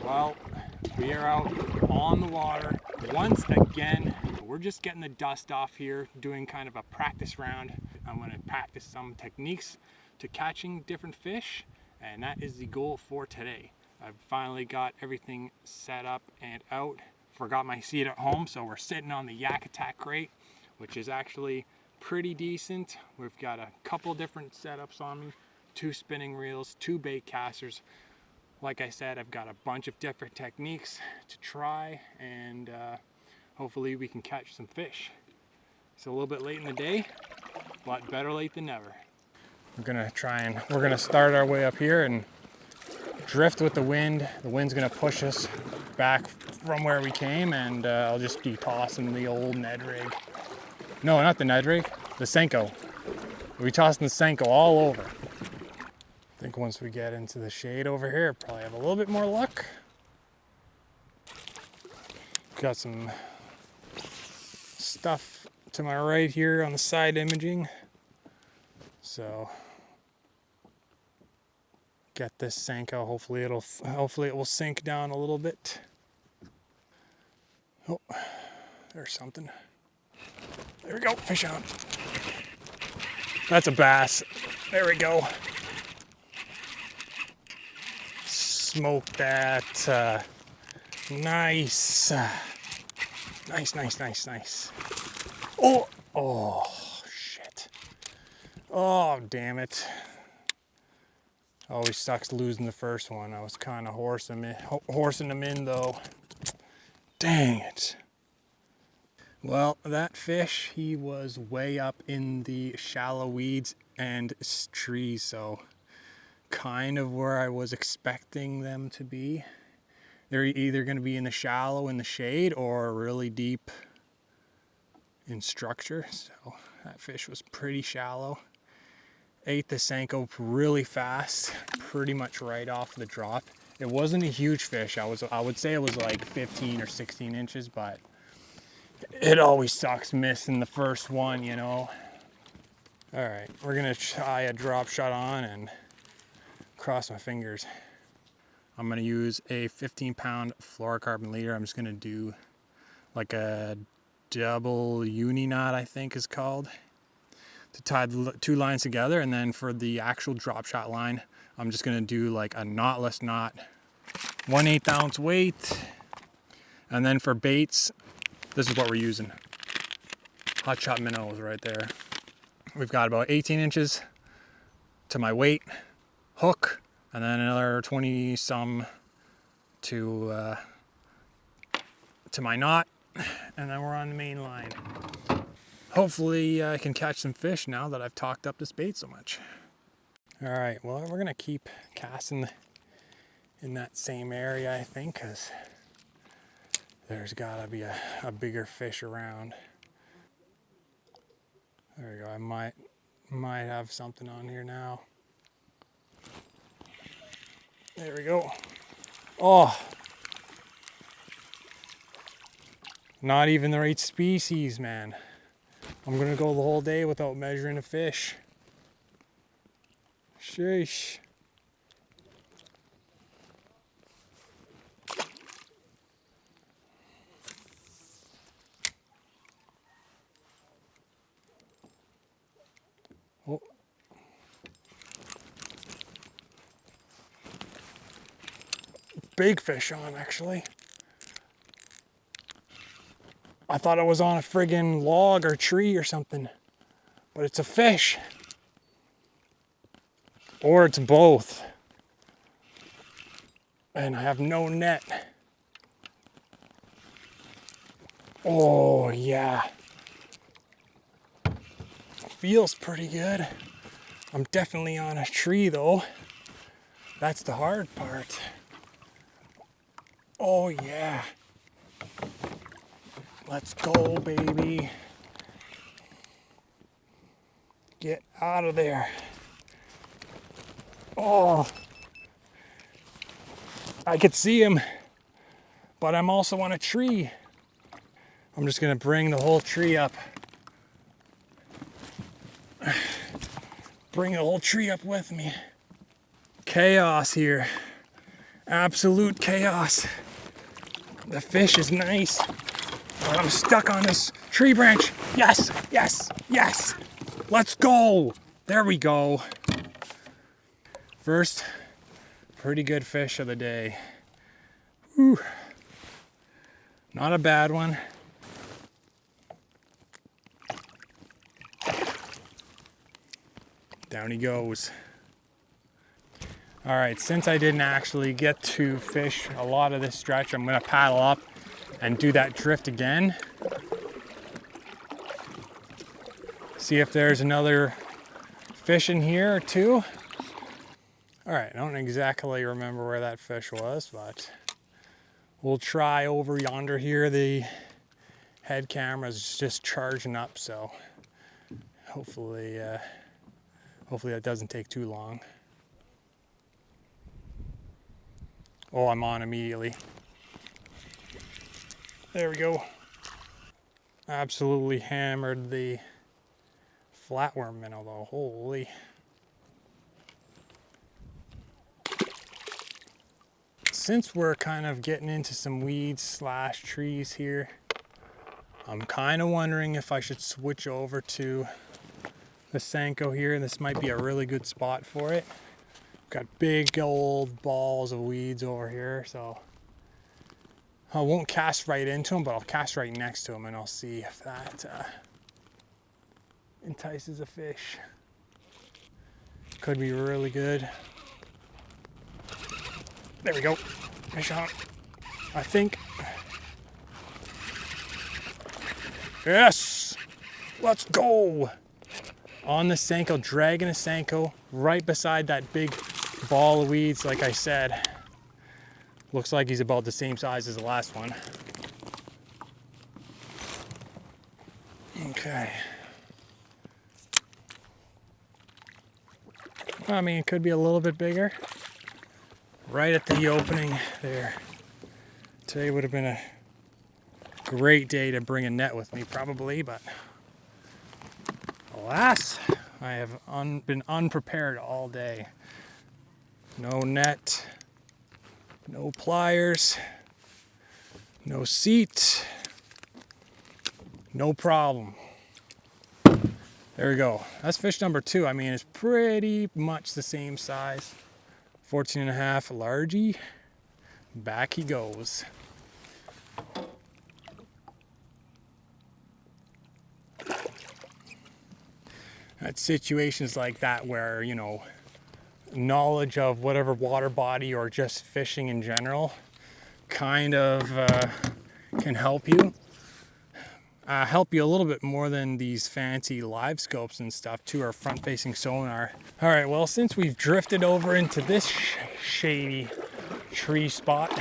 Well, we are out on the water once again. We're just getting the dust off here, doing kind of a practice round. I'm going to practice some techniques to catching different fish, and that is the goal for today. I've finally got everything set up and out. Forgot my seat at home, so we're sitting on the Yak Attack crate, which is actually pretty decent. We've got a couple different setups on me, 2 spinning reels, 2 bait casters. Like I said, I've got a bunch of different techniques to try, and hopefully we can catch some fish. It's a little bit late in the day, but better late than never. We're gonna start our way up here and drift with the wind. The wind's gonna push us back from where we came, and I'll just be tossing the old Ned rig. No, not the Ned rig, the Senko. We'll be tossing the Senko all over. I think once we get into the shade over here, probably have a little bit more luck. Got some stuff to my right here on the side imaging. So get this Senko. Hopefully it will sink down a little bit. Oh, there's something. There we go, fish on. That's a bass. There we go. Smoke that. Nice. Nice. Oh, shit. Oh, damn it. Always sucks losing the first one. I was kind of horsing them in though. Dang it. Well, that fish, he was way up in the shallow weeds and trees, so kind of where I was expecting them to be. They're either going to be in the shallow in the shade or really deep in structure. So that fish was pretty shallow. Ate the Senko really fast, pretty much right off the drop. It wasn't a huge fish. I would say it was like 15 or 16 inches, but it always sucks missing the first one, you know. All right, we're gonna try a drop shot on and cross my fingers. I'm gonna use a 15-pound fluorocarbon leader. I'm just gonna do like a double uni knot, I think is called, to tie the 2 lines together. And then for the actual drop shot line, I'm just gonna do like a knotless knot, 1/8 ounce weight. And then for baits, this is what we're using. Hot Shot minnows right there. We've got about 18 inches to my weight hook, and then another 20 some to my knot, and then we're on the main line. Hopefully I can catch some fish now that I've talked up this bait so much. All right, well, we're gonna keep casting in that same area, I think, because there's gotta be a bigger fish around. There we go. I might have something on here now. There we go. Oh, not even the right species, man. I'm gonna go the whole day without measuring a fish. Sheesh. Oh. Big fish on, actually. I thought it was on a friggin' log or tree or something, but it's a fish. Or it's both. And I have no net. Oh, yeah. Feels pretty good. I'm definitely on a tree though. That's the hard part. Oh yeah. Let's go, baby. Get out of there. Oh, I could see him, but I'm also on a tree. I'm just gonna bring the whole tree up. Bring the whole tree up with me. Chaos here. Absolute chaos. The fish is nice. But I'm stuck on this tree branch. Yes, yes, yes. Let's go. There we go. First pretty good fish of the day. Whew. Not a bad one. Down he goes. All right, since I didn't actually get to fish a lot of this stretch, I'm gonna paddle up and do that drift again. See if there's another fish in here or two. All right, I don't exactly remember where that fish was, but we'll try over yonder here. The head camera's just charging up, so hopefully that doesn't take too long. Oh, I'm on immediately. There we go. Absolutely hammered the flatworm minnow though, holy. Since we're kind of getting into some weeds slash trees here, I'm kind of wondering if I should switch over to the Senko here. This might be a really good spot for it. Got big old balls of weeds over here, so I won't cast right into them, but I'll cast right next to them and I'll see if that entices a fish. Could be really good. There we go. Fish on. I think. Yes! Let's go! On the Senko, dragging a Senko right beside that big ball of weeds, like I said. Looks like he's about the same size as the last one. Okay. I mean, it could be a little bit bigger. Right at the opening there. Today would have been a great day to bring a net with me, probably, but alas, I have been unprepared all day. No net, no pliers, no seat, no problem. There we go. That's fish number 2. I mean, it's pretty much the same size. 14.5 largie. Back he goes. At situations like that where, you know, knowledge of whatever water body or just fishing in general kind of can help you. Help you a little bit more than these fancy live scopes and stuff too, or front-facing sonar. All right, well, since we've drifted over into this shady tree spot,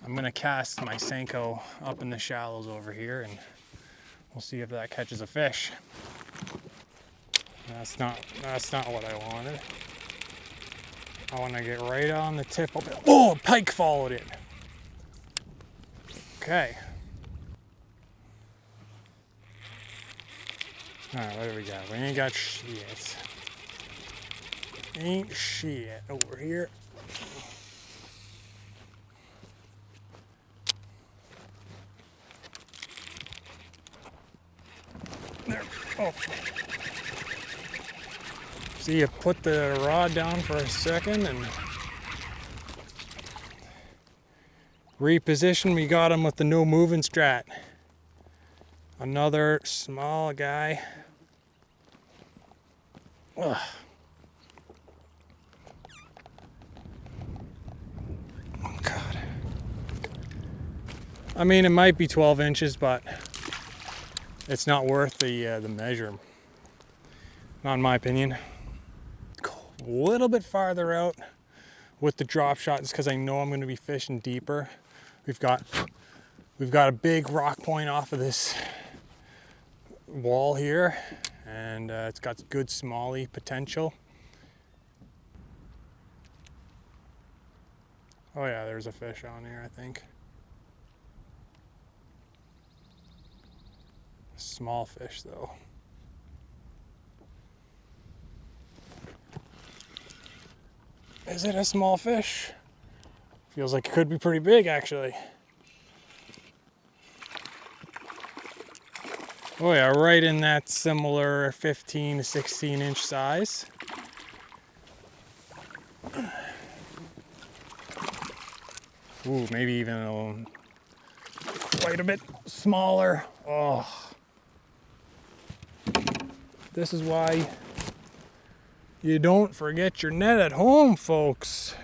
I'm gonna cast my Senko up in the shallows over here and we'll see if that catches a fish. That's not what I wanted. I want to get right on the tip of it. Oh, pike followed it. Okay. All right, what do we got? We ain't got shit. Ain't shit over here. There. Oh. See, you put the rod down for a second and reposition. We got him with the no moving strat. Another small guy. Ugh. Oh God. I mean, it might be 12 inches, but it's not worth the measure. Not in my opinion. A little bit farther out with the drop shot, just because I know I'm going to be fishing deeper. We've got a big rock point off of this wall here, and it's got good smallie potential. Oh yeah, there's a fish on here, I think. Small fish though. Is it a small fish? Feels like it could be pretty big, actually. Oh yeah, right in that similar 15 to 16 inch size. Ooh, maybe even quite a bit smaller. Oh. This is why you don't forget your net at home, folks.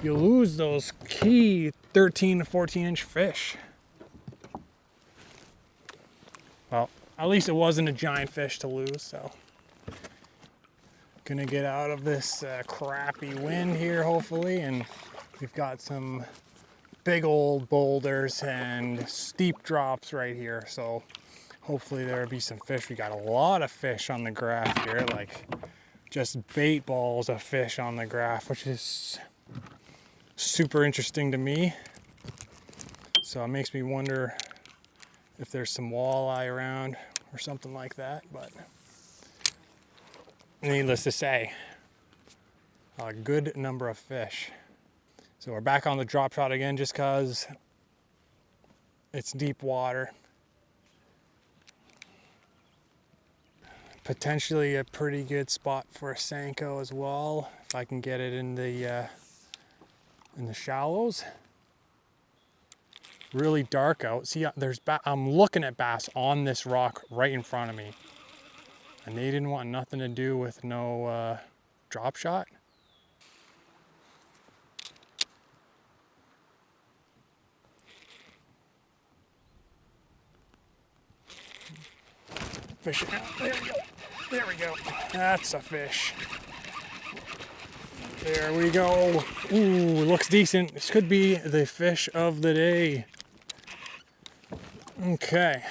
You lose those key 13 to 14 inch fish. Well, at least it wasn't a giant fish to lose, so. Gonna get out of this crappy wind here, hopefully, and we've got some big old boulders and steep drops right here, so hopefully there'll be some fish. We got a lot of fish on the graph here, like just bait balls of fish on the graph, which is super interesting to me. So it makes me wonder if there's some walleye around or something like that, but needless to say, a good number of fish. So we're back on the drop shot again just because it's deep water. Potentially a pretty good spot for a Senko as well, if I can get it in the shallows. Really dark out. See, I'm looking at bass on this rock right in front of me, and they didn't want nothing to do with no drop shot. Fish it out. There we go. There we go. That's a fish. There we go. Ooh, looks decent. This could be the fish of the day. Okay.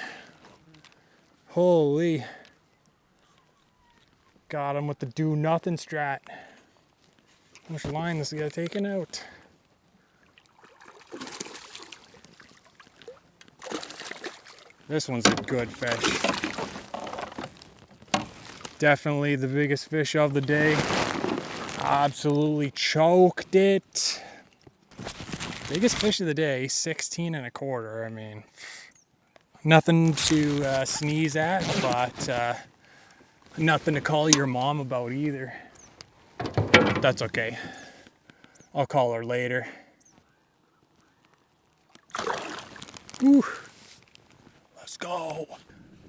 Holy. Got him with the do nothing strat. How much line this guy taking out? This one's a good fish. Definitely the biggest fish of the day. Absolutely choked it. Biggest fish of the day, 16 and a quarter. I mean, nothing to sneeze at, but nothing to call your mom about either. That's okay. I'll call her later. Whew. Let's go.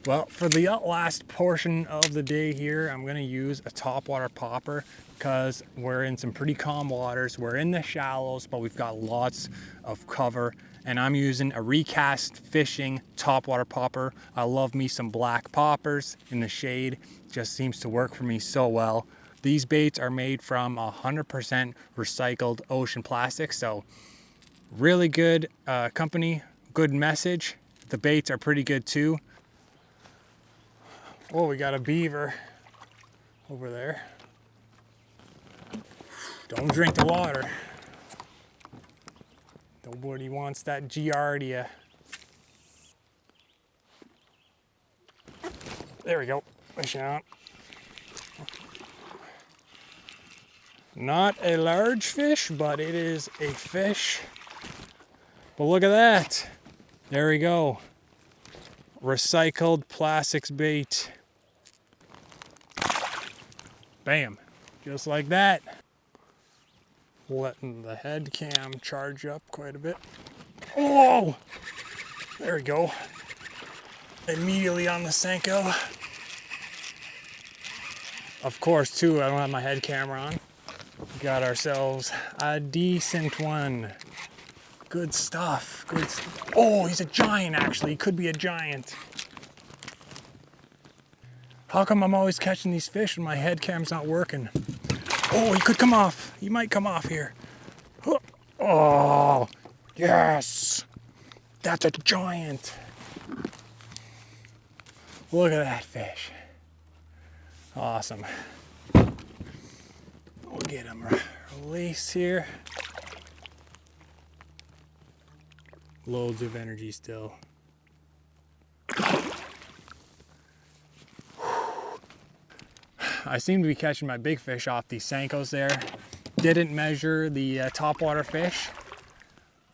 Well, for the last portion of the day here, I'm gonna use a topwater popper because we're in some pretty calm waters. We're in the shallows, but we've got lots of cover, and I'm using a recast fishing topwater popper. I love me some black poppers in the shade. Just seems to work for me so well. These baits are made from 100% recycled ocean plastic, so really good company, good message. The baits are pretty good too. Oh, we got a beaver over there. Don't drink the water. Nobody wants that giardia. There we go, fishing out. Not a large fish, but it is a fish. But look at that. There we go. Recycled plastics bait. Bam, just like that. Letting the head cam charge up quite a bit. Oh, there we go. Immediately on the Senko. Of course, too, I don't have my head camera on. Got ourselves a decent one. Good stuff, good stuff. Oh, he's a giant, actually. He could be a giant. How come I'm always catching these fish and my head cam's not working? Oh, he could come off. He might come off here. Oh, yes. That's a giant. Look at that fish. Awesome. We'll get him released here. Loads of energy still. I seem to be catching my big fish off these Senkos there. Didn't measure the topwater fish,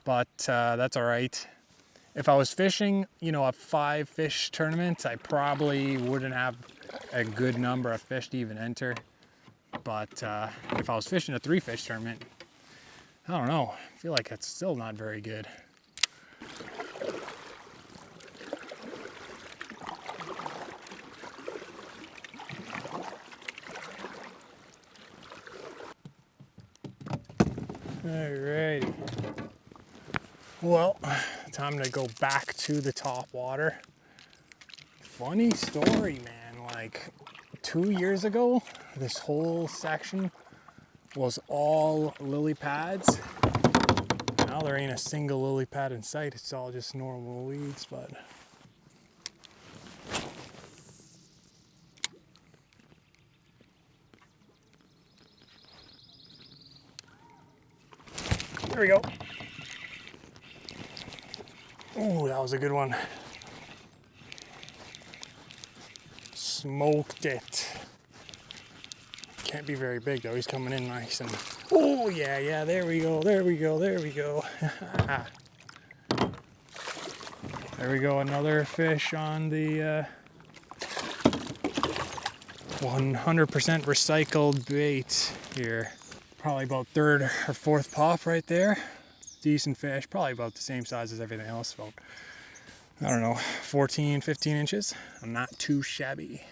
but that's all right. If I was fishing, you know, a 5 fish tournament, I probably wouldn't have a good number of fish to even enter. But if I was fishing a 3 fish tournament, I don't know, I feel like it's still not very good. Alrighty. Well, time to go back to the top water. Funny story, man. Like 2 years ago, this whole section was all lily pads. Now there ain't a single lily pad in sight. It's all just normal weeds, but there we go. Ooh, that was a good one. Smoked it. Can't be very big though. He's coming in nice and oh yeah, there we go. There we go. There we go, another fish on the 100% recycled bait here. Probably about 3rd or 4th pop right there. Decent fish, probably about the same size as everything else, about, I don't know, 14, 15 inches. Not too shabby.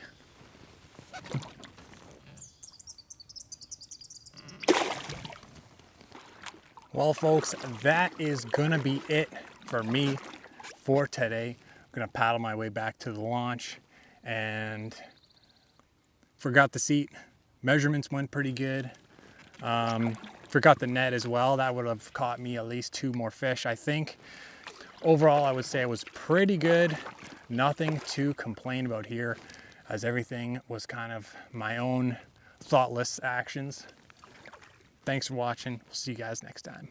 Well, folks, that is gonna be it for me for today. I'm gonna paddle my way back to the launch and forgot the seat. Measurements went pretty good. Forgot the net as well. That would have caught me at least 2 more fish, I think. Overall, I would say it was pretty good. Nothing to complain about here, as everything was kind of my own thoughtless actions. Thanks for watching. We'll see you guys next time.